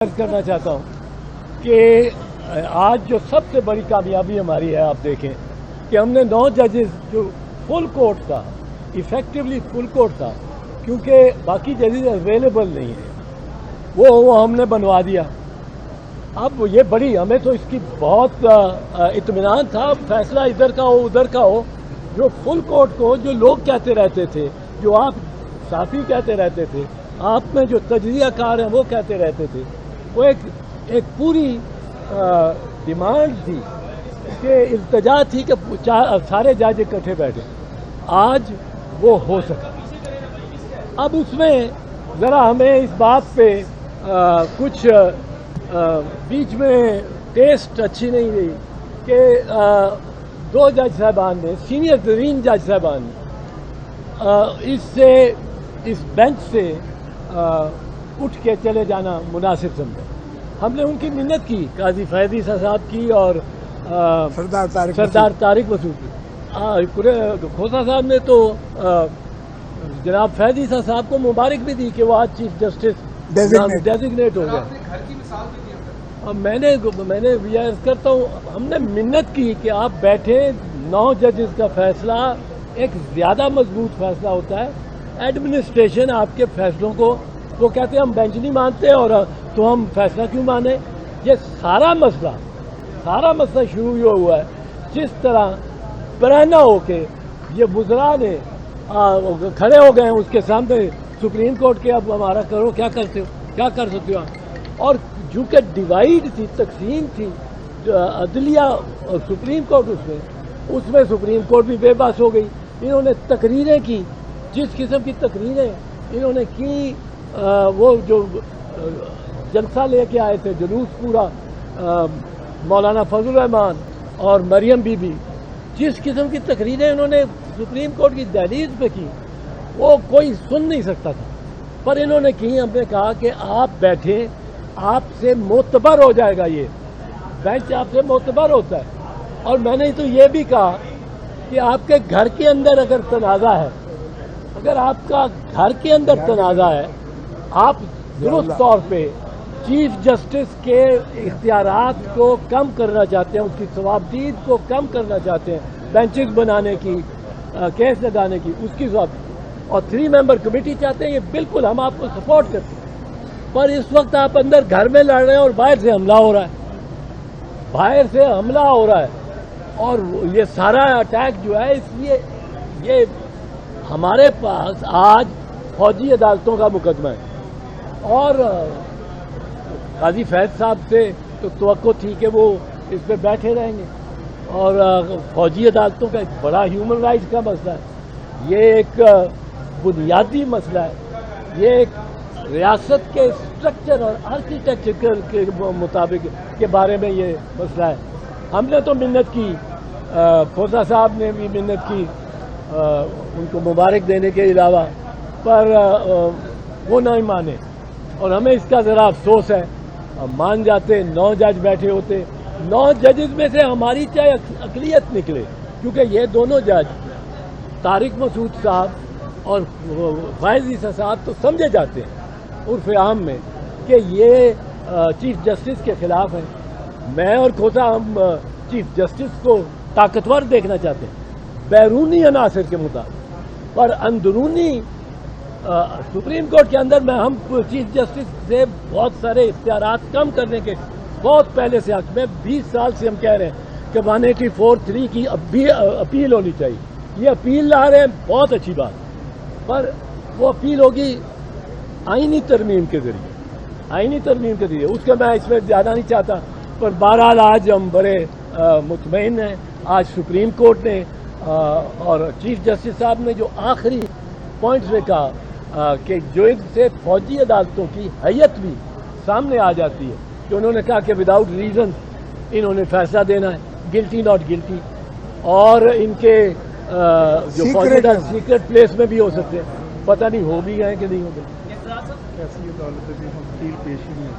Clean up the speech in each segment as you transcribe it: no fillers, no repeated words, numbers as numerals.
کرنا چاہتا ہوں کہ آج جو سب سے بڑی کامیابی ہماری ہے، آپ دیکھیں کہ ہم نے 9 ججز جو فل کورٹ تھا، ایفیکٹولی فل کورٹ تھا، کیونکہ باقی ججز اویلیبل نہیں ہیں، وہ ہم نے بنوا دیا۔ اب یہ بڑی ہمیں تو اس کی بہت اطمینان تھا، فیصلہ ادھر کا ہو ادھر کا ہو، جو فل کورٹ کو جو لوگ کہتے رہتے تھے، جو آپ صحافی کہتے رہتے تھے، آپ میں جو تجزیہ کار ہیں وہ کہتے رہتے تھے، وہ ایک پوری ڈیمانڈ تھی کہ التجا تھی کہ سارے جج اکٹھے بیٹھے، آج وہ ہو سکا۔ اب اس میں ذرا ہمیں اس بات پہ کچھ بیچ میں ٹیسٹ اچھی نہیں رہی کہ 2 جج صاحبان نے، سینئر ترین جج صاحبان نے اس بینچ سے اٹھ کے چلے جانا مناسب سمجھا۔ ہم نے ان کی منت کی، قاضی فیض عیسیٰ صاحب کی اور سردار طارق مسعود کی۔ کھوسہ صاحب نے تو جناب فیض عیسیٰ صاحب کو مبارک بھی دی کہ وہ آج چیف جسٹس ڈیزگنیٹ ہو گیا۔ اب میں نے عرض کرتا ہوں، ہم نے منت کی کہ آپ بیٹھیں، 9 ججز کا فیصلہ ایک زیادہ مضبوط فیصلہ ہوتا ہے۔ ایڈمنسٹریشن آپ کے فیصلوں کو، وہ کہتے ہیں ہم بینچ نہیں مانتے اور تو ہم فیصلہ کیوں مانیں؟ یہ سارا مسئلہ شروع ہوا ہے جس طرح برہنہ ہو کے یہ وزراء نے کھڑے ہو گئے ہیں اس کے سامنے سپریم کورٹ کے، اب ہمارا کرو، کیا کر سکتے ہو آپ؟ اور چونکہ ڈیوائیڈ تھی، تقسیم تھی عدلیہ اور سپریم کورٹ، اس میں سپریم کورٹ بھی بے بس ہو گئی۔ انہوں نے تقریریں کی، جس قسم کی تقریریں انہوں نے کی، وہ جو جلسہ لے کے آئے تھے، جلوس پورا، مولانا فضل الرحمان اور مریم بی بی، جس قسم کی تقریریں انہوں نے سپریم کورٹ کی دہلیز پہ کی، وہ کوئی سن نہیں سکتا تھا، پر انہوں نے کی۔ ہم نے کہا کہ آپ بیٹھیں، آپ سے معتبر ہو جائے گا، یہ بینچ آپ سے معتبر ہوتا ہے۔ اور میں نے تو یہ بھی کہا کہ آپ کے گھر کے اندر اگر تنازع ہے، اگر آپ کا گھر کے اندر تنازع ہے، آپ درست طور پہ چیف جسٹس کے اختیارات کو کم کرنا چاہتے ہیں، اس کی ثوابدید کو کم کرنا چاہتے ہیں، بینچز بنانے کی، کیس لگانے کی، اس کی ثوابدید، اور 3 ممبر کمیٹی چاہتے ہیں، یہ بالکل ہم آپ کو سپورٹ کرتے ہیں۔ پر اس وقت آپ اندر گھر میں لڑ رہے ہیں اور باہر سے حملہ ہو رہا ہے، اور یہ سارا اٹیک جو ہے، اس لیے یہ ہمارے پاس آج فوجی عدالتوں کا مقدمہ ہے، اور قاضی فیض صاحب سے تو توقع تھی کہ وہ اس پہ بیٹھے رہیں گے، اور فوجی عدالتوں کا ایک بڑا ہیومن رائٹس کا مسئلہ ہے، یہ ایک بنیادی مسئلہ ہے، یہ ایک ریاست کے اسٹرکچر اور آرکیٹیکچر کے مطابق کے بارے میں یہ مسئلہ ہے۔ ہم نے تو منت کی، کھوسہ صاحب نے بھی منت کی ان کو مبارک دینے کے علاوہ، پر وہ نہیں مانے، اور ہمیں اس کا ذرا افسوس ہے۔ ہم مان جاتے، 9 جج بیٹھے ہوتے، 9 ججز میں سے ہماری چاہے اقلیت نکلے، کیونکہ یہ دونوں جج طارق مسعود صاحب اور فیض عیسیٰ صاحب تو سمجھے جاتے ہیں عرف عام میں کہ یہ چیف جسٹس کے خلاف ہیں۔ میں اور کھوسہ ہم چیف جسٹس کو طاقتور دیکھنا چاہتے ہیں بیرونی عناصر کے مطابق، پر اندرونی سپریم کورٹ کے اندر میں ہم چیف جسٹس سے بہت سارے اختیارات کم کرنے کے بہت پہلے سے حق میں 20 سال سے ہم کہہ رہے ہیں کہ 184(3) کی اب بھی اپیل ہونی چاہیے۔ یہ اپیل لا رہے ہیں، بہت اچھی بات، پر وہ اپیل ہوگی آئینی ترمیم کے ذریعے، اس کا میں اس میں زیادہ نہیں چاہتا، پر بہرحال آج ہم بڑے مطمئن ہیں۔ آج سپریم کورٹ نے اور چیف جسٹس صاحب نے جو آخری پوائنٹس میں کہا کہ جو ان سے فوجی عدالتوں کی حیت بھی سامنے آ جاتی ہے، کہ انہوں نے کہا کہ وداؤٹ ریزن انہوں نے فیصلہ دینا ہے، گلٹی ناٹ گلٹی، اور ان کے جو فوجی عدالت سیکرٹ پلیس میں بھی ہو سکتے ہیں، پتہ نہیں ہو بھی گئے کہ نہیں ہو گئے،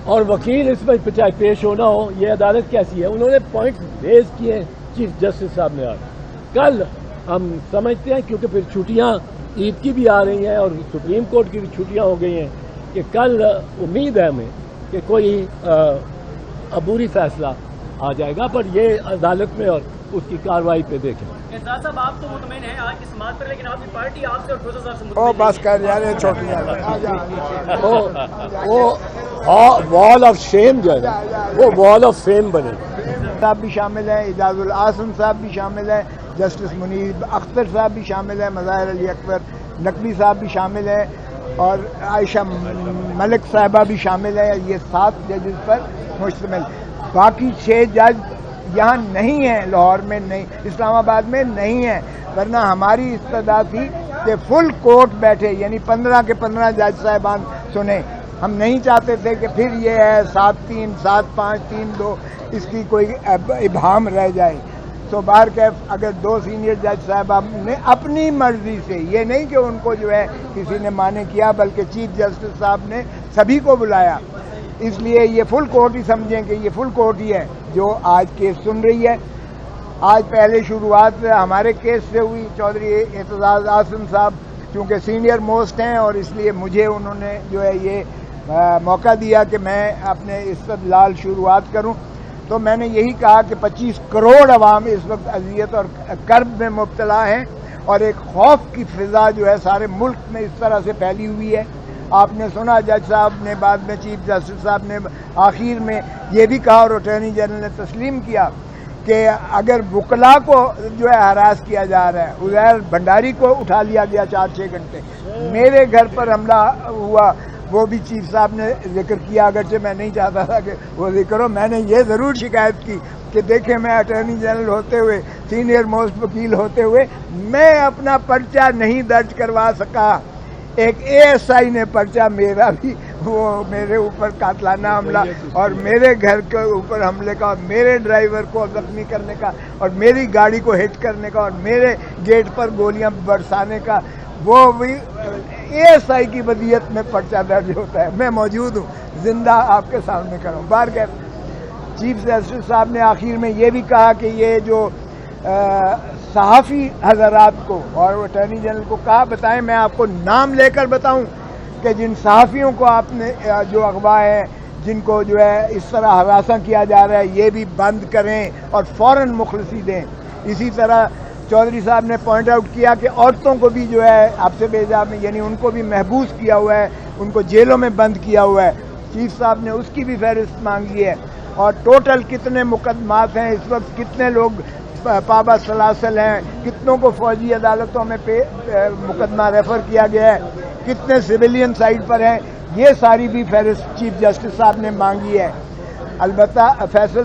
اور وکیل اس میں چاہے پیش ہونا ہو، یہ عدالت کیسی ہے؟ انہوں نے پوائنٹس ریز کیے ہیں چیف جسٹس صاحب نے۔ آج کل ہم سمجھتے ہیں، کیونکہ پھر چھٹیاں عید کی بھی آ رہی ہیں اور سپریم کورٹ کی بھی چھٹیاں ہو گئی ہیں، کہ کل امید ہے ہمیں کہ کوئی عبوری فیصلہ آ جائے گا، پر یہ عدالت میں اور اس کی کارروائی پہ دیکھیں۔ اعزاز صاحب آپ تو مطمئن ہیں آج کی سماعت پر، لیکن آپ کی پارٹی آپ سے اور فیصل صاحب سے مطمئن بس کر یار چھوٹی وہ وال آف شیم جو ہے وہ وال آف فیم بنے صاحب بھی شامل ہیں، اعجاز الحسن صاحب بھی شامل ہیں، جسٹس منیر اختر صاحب بھی شامل ہیں، مظاہر علی اکبر نقوی صاحب بھی شامل ہیں، اور عائشہ ملک صاحبہ بھی شامل ہے۔ یہ 7 ججز پر مشتمل، باقی 6 جج یہاں نہیں ہیں، لاہور میں نہیں، اسلام آباد میں نہیں ہیں، ورنہ ہماری استدعا تھی کہ فل کورٹ بیٹھے، یعنی 15 کے 15 جج صاحبان سنیں۔ ہم نہیں چاہتے تھے کہ پھر یہ ہے 7-3 7-5 3-2 اس کی کوئی ابہام رہ جائے۔ تو بہرکیف اگر 2 سینئر جج صاحبان نے اپنی مرضی سے، یہ نہیں کہ ان کو جو ہے کسی نے مانے کیا، بلکہ چیف جسٹس صاحب نے سبھی کو بلایا، اس لیے یہ فل کورٹ ہی سمجھیں کہ یہ فل کورٹ ہی ہے جو آج کیس سن رہی ہے۔ آج پہلے شروعات ہمارے کیس سے ہوئی، چودھری اعتزاز احسن صاحب چونکہ سینئر موسٹ ہیں اور اس لیے مجھے انہوں نے جو ہے یہ موقع دیا کہ میں اپنے استدلال شروعات کروں، تو میں نے یہی کہا کہ 25 کروڑ عوام اس وقت اذیت اور کرب میں مبتلا ہیں، اور ایک خوف کی فضا جو ہے سارے ملک میں اس طرح سے پھیلی ہوئی ہے۔ آپ نے سنا جج صاحب نے بعد میں چیف جسٹس صاحب نے آخر میں یہ بھی کہا، اور اٹارنی جنرل نے تسلیم کیا کہ اگر وکلاء کو جو ہے ہراس کیا جا رہا ہے، عزیر بھنڈاری کو اٹھا لیا گیا 4-6 گھنٹے، میرے گھر پر حملہ ہوا، وہ بھی چیف صاحب نے ذکر کیا، اگرچہ میں نہیں چاہتا تھا کہ وہ ذکر ہو۔ میں نے یہ ضرور شکایت کی کہ دیکھیں میں اٹارنی جنرل ہوتے ہوئے، سینئر موسٹ وکیل ہوتے ہوئے، میں اپنا پرچہ نہیں درج کروا سکا، ایک ASI نے پرچہ میرا بھی، وہ میرے اوپر قاتلانہ حملہ اور میرے گھر کے اوپر حملے کا، اور میرے ڈرائیور کو زخمی کرنے کا، اور میری گاڑی کو ہٹ کرنے کا، اور میرے گیٹ پر گولیاں برسانے کا، وہ بھی ASI کی ودیت میں پرچہ درج ہوتا ہے۔ میں موجود ہوں، زندہ آپ کے سامنے کھڑا ہوں۔ بہرکیف چیف جسٹس صاحب نے آخر میں یہ بھی کہا کہ یہ جو صحافی حضرات کو اور اٹارنی جنرل کو کہا، بتائیں میں آپ کو نام لے کر بتاؤں کہ جن صحافیوں کو آپ نے جو اغوا ہے، جن کو جو ہے اس طرح ہراساں کیا جا رہا ہے، یہ بھی بند کریں اور فوراً مخلصی دیں۔ اسی طرح چودھری صاحب نے پوائنٹ آؤٹ کیا کہ عورتوں کو بھی جو ہے آپ سے بیجا میں، یعنی ان کو بھی محبوس کیا ہوا ہے، ان کو جیلوں میں بند کیا ہوا ہے، چیف صاحب نے اس کی بھی فہرست مانگی ہے، اور ٹوٹل کتنے مقدمات ہیں اس وقت، کتنے لوگ پابا سلاسل ہیں، کتنوں کو فوجی عدالتوں میں مقدمہ ریفر کیا گیا ہے، کتنے سویلین سائڈ پر ہیں، یہ ساری بھی فہرست چیف جسٹس صاحب نے مانگی ہے۔ البتہ فیصل